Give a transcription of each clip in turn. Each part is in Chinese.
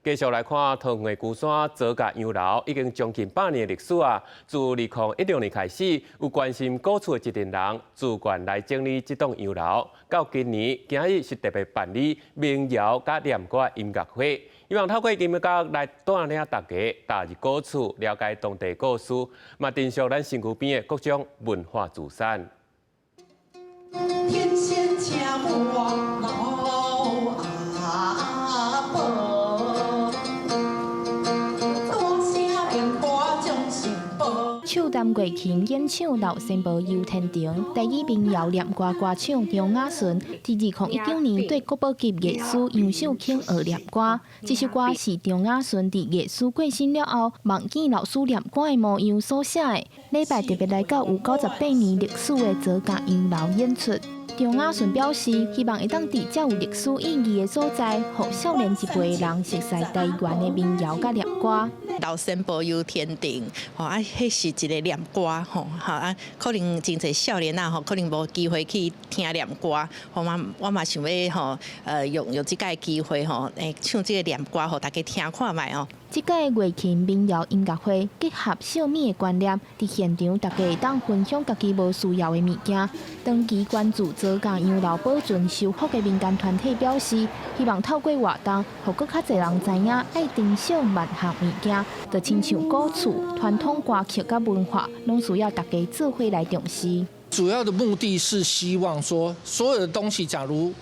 继续来看桃园的龟山左甲洋楼，已经将近100年的历史啊。自2016年开始，有关心古厝的一群人自愿来整理这栋洋楼。到今日是特别办理民谣甲念歌音乐会，希望透过音乐家来带领大家踏入古厝，了解当地故事，嘛珍惜咱身躯边的各种文化资产。天仙家我老阿婆，大声连歌将心报。手担月琴演唱老仙婆游天庭，第一民谣念歌歌唱张雅顺，伫2019年对国宝级艺术杨秀卿学念歌。这首歌是张雅顺伫艺术过身了后，望见老师念歌的模样所写的。礼拜特别来到有98年历史的左甲洋楼演出。张雅顺表示，希望会当伫遮有历史意义的所在，让少年一辈的人熟悉台湾的民谣甲念歌。老仙婆游天庭，迄是一个念歌，可能真侪少年可能无机会去听念歌，我嘛想要用这个机会唱这个念歌，互大家听看卖哦。这届月琴民谣音乐会结合小米的观念，伫现场大家会当分享家己无需要的物件。长期关注左甲洋楼保存修复的民间团体表示，希望透过活动，互更较侪人知影爱珍惜万项物件，就亲像古厝、传统歌曲甲文化，拢需要大家做伙来重视。主要的目的是希望说，所有的东西，假如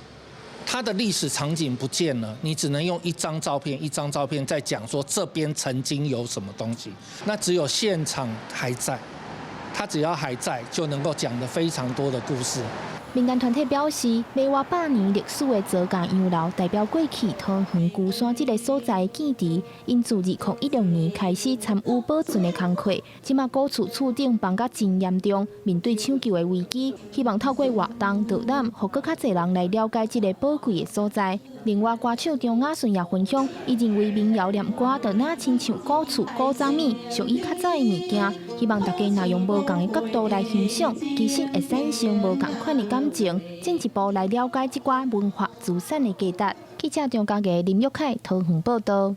它的历史场景不见了，你只能用一张照片在讲说这边曾经有什么东西。那只有现场还在，它只要还在，就能够讲得非常多的故事。民间团体表示，未活100年历史的左甲洋楼，代表过去桃园龟山这个所在的建池，因自2016年开始参与保存的工作，即马古厝厝顶放甲真严重，面对抢救的危机，希望透过活动导览，互更较侪人来了解这个宝贵的所在。另外，歌手张雅顺也分享，伊认为民谣念歌就哪亲像古厝、古早物，属于较早的物件，希望大家若用无同的角度来欣赏，其实会产生无同款的感情，进一步来了解这寡文化资产的价值。记者张家嘅林玉凯桃园报道。